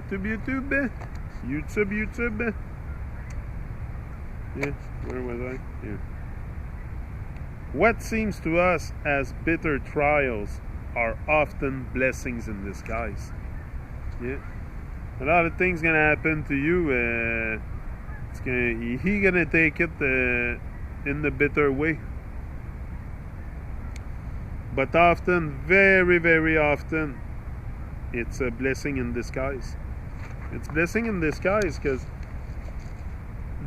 YouTube. Yeah, where was I? Yeah. What seems to us as bitter trials are often blessings in disguise. Yeah. A lot of things gonna happen to you. He gonna take it in the bitter way. But often, very, very often, it's a blessing in disguise. It's blessing in disguise because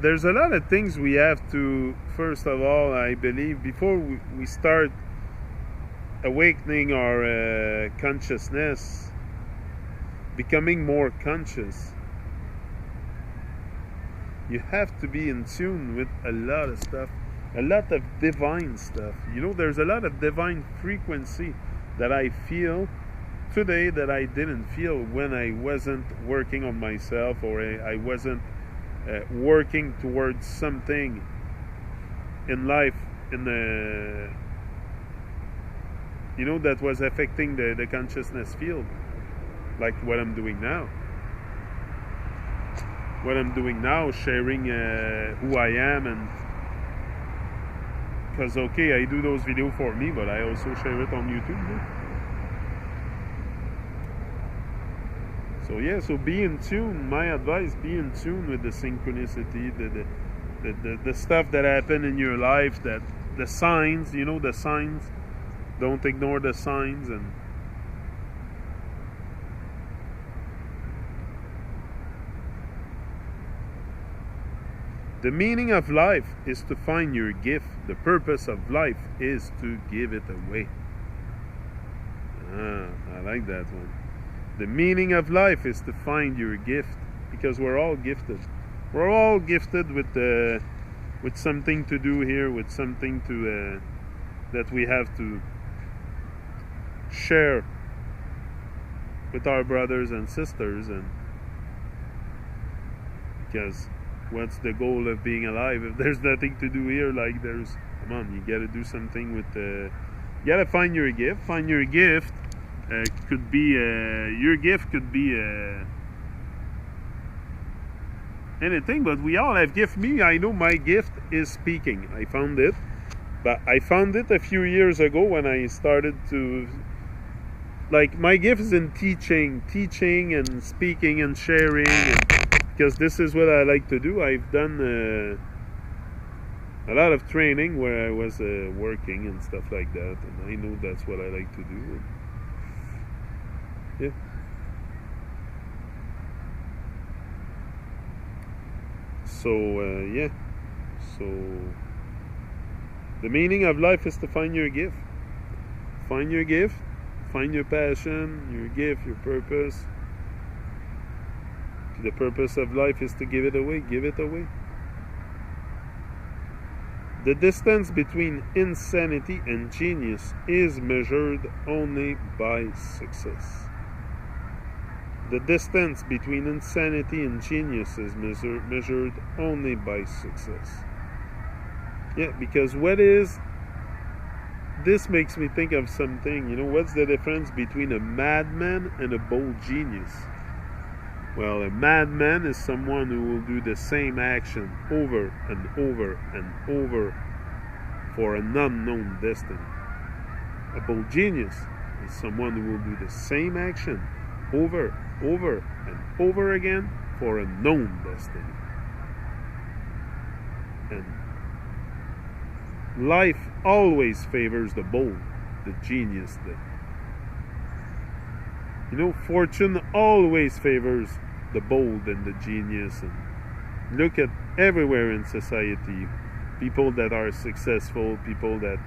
there's a lot of things we have to, first of all, I believe, before we start awakening our consciousness, becoming more conscious, you have to be in tune with a lot of stuff, a lot of divine stuff. You know, there's a lot of divine frequency that I feel today that I didn't feel when I wasn't working on myself, or I wasn't working towards something in life, in the, you know, that was affecting the consciousness field, like what I'm doing now. What I'm doing now, sharing who I am, and because okay, I do those videos for me, but I also share it on YouTube. So yeah, so be in tune. My advice: be in tune with the synchronicity, the stuff that happened in your life, that the signs. You know, the signs. Don't ignore the signs. And the meaning of life is to find your gift. The purpose of life is to give it away. I like that one. The meaning of life is to find your gift, because we're all gifted. We're all gifted with something to do here, with something to that we have to share with our brothers and sisters. And because what's the goal of being alive if there's nothing to do here? Like, there's, come on, you gotta do something with you gotta find your gift. Find your gift. Could be your gift could be anything, but we all have gift. Me, I know my gift is speaking. I found it, but I found it a few years ago when I started to, like, my gift is in teaching and speaking and sharing, because this is what I like to do. I've done a lot of training where I was working and stuff like that, and I know that's what I like to do. Yeah. So yeah. So the meaning of life is to find your gift. Find your gift. Find your passion, your gift, your purpose. The purpose of life is to give it away. Give it away. The distance between insanity and genius is measured only by success. The distance between insanity and genius is measured only by success. Yeah, because what is... This makes me think of something. You know, what's the difference between a madman and a bold genius? Well, a madman is someone who will do the same action over and over and over for an unknown destiny. A bold genius is someone who will do the same action over and over again for a known destiny. And life always favors the bold, the genius. You know, fortune always favors the bold and the genius. And look at everywhere in society, people that are successful, people that...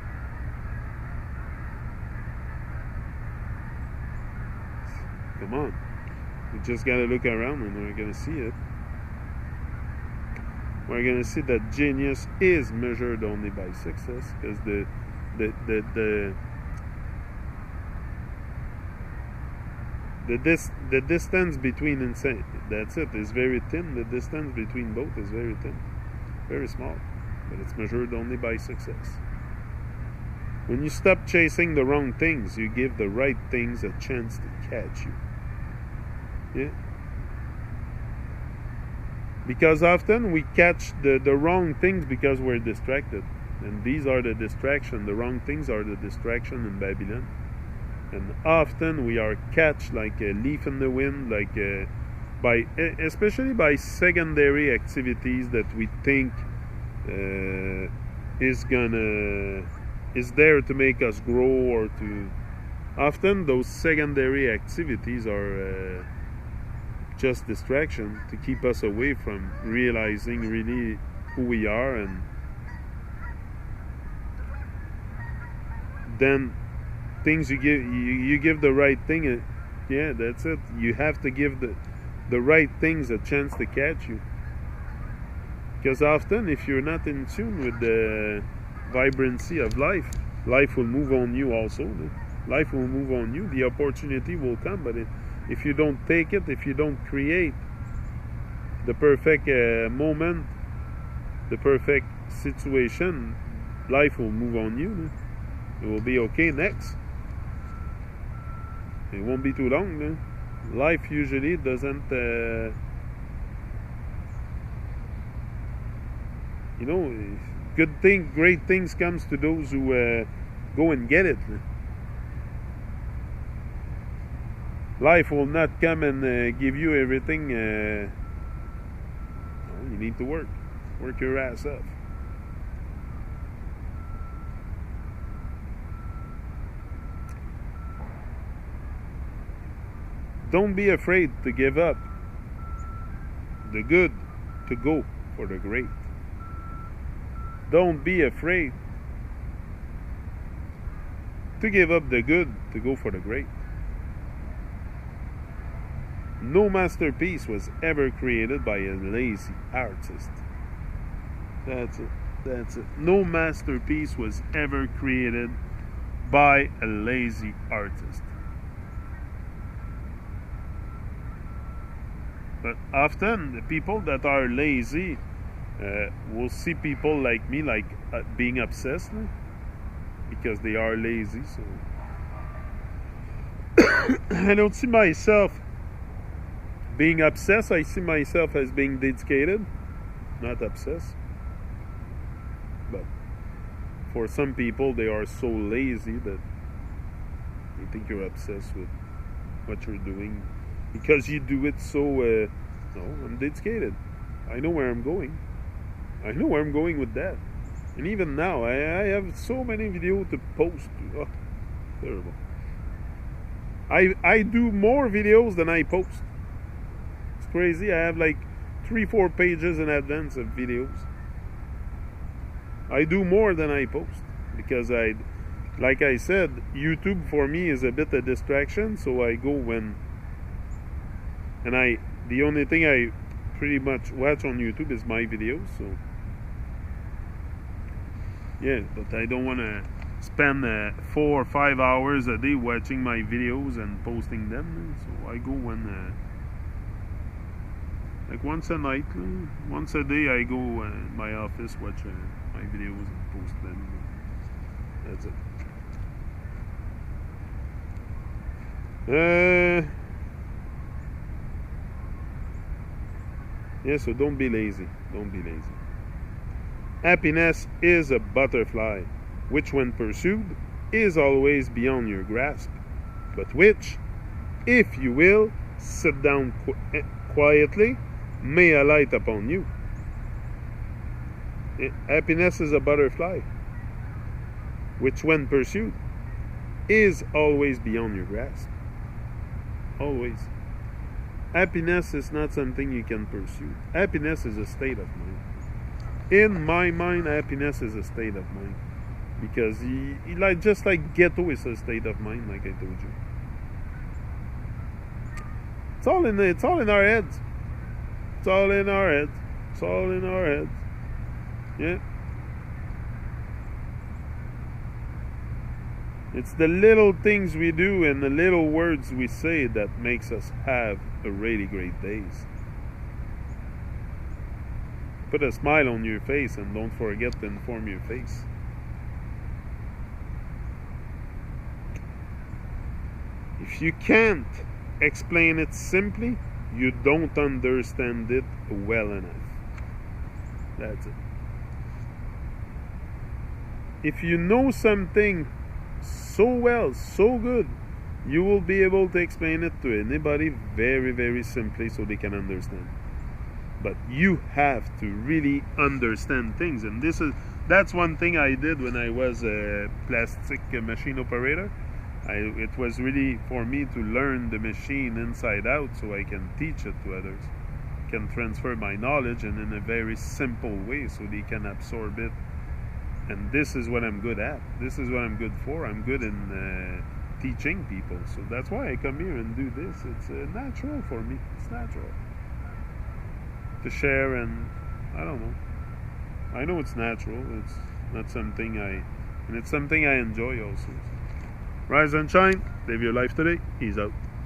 Come on. We just gotta look around and we're gonna see it. We're gonna see that genius is measured only by success, because the distance between insanity, that's it, is very thin. The distance between both is very thin, very small, but it's measured only by success. When you stop chasing the wrong things, you give the right things a chance to catch you. Yeah. Because often we catch the wrong things because we're distracted. And these are the distraction. The wrong things are the distraction in Babylon. And often we are catch like a leaf in the wind, like especially by secondary activities that we think is there to make us grow or to. Often those secondary activities are just distraction to keep us away from realizing really who we are, and then things you give the right thing. Yeah, that's it. You have to give the right things a chance to catch you, because often if you're not in tune with the vibrancy of life, life will move on you also. Life will move on you. The opportunity will come, but if you don't take it, if you don't create the perfect moment, the perfect situation, life will move on you. It will be okay next. It won't be too long. Life usually doesn't, great things comes to those who go and get it. Life will not come and give you everything. No, you need to work your ass off. Don't be afraid to give up the good to go for the great. Don't be afraid to give up the good to go for the great. No masterpiece was ever created by a lazy artist. That's it. No masterpiece was ever created by a lazy artist. But often the people that are lazy will see people like me being obsessed because they are lazy. So I don't see myself being obsessed. I see myself as being dedicated, not obsessed. But for some people, they are so lazy that they think you're obsessed with what you're doing because you do it so. No, I'm dedicated. I know where I'm going. I know where I'm going with that. And even now, I have so many videos to post. Oh, terrible. I do more videos than I post. Crazy. I have like 3-4 pages in advance of videos. I do more than I post because like I said, YouTube for me is a bit of distraction, so I go the only thing I pretty much watch on YouTube is my videos, so yeah, but I don't want to spend 4 or 5 hours a day watching my videos and posting them, so I go like once a night, once a day I go in my office, watch my videos and post them. That's it. Yeah, so don't be lazy. Don't be lazy. Happiness is a butterfly, which when pursued is always beyond your grasp, but which, if you will sit down quietly, may alight upon you. Happiness is a butterfly, which when pursued is always beyond your grasp. Always. Happiness is not something you can pursue. Happiness is a state of mind. In my mind, happiness is a state of mind, because just like ghetto is a state of mind, like I told you. It's all in our heads. It's all in our heads. It's all in our heads. Yeah. It's the little things we do and the little words we say that makes us have a really great days. Put a smile on your face and don't forget to inform your face. If you can't explain it simply, You don't understand it well enough. That's it. If you know something so well, so good, you will be able to explain it to anybody very, very simply so they can understand. But you have to really understand things, and that's one thing I did when I was a plastic machine operator. It was really for me to learn the machine inside out so I can teach it to others, can transfer my knowledge, and in a very simple way so they can absorb it. And this is what I'm good at. This is what I'm good for. I'm good in teaching people. So that's why I come here and do this. It's natural for me. It's natural to share, and I don't know. I know it's natural. It's not something and it's something I enjoy also. Rise and shine. Live your life today. Ease out.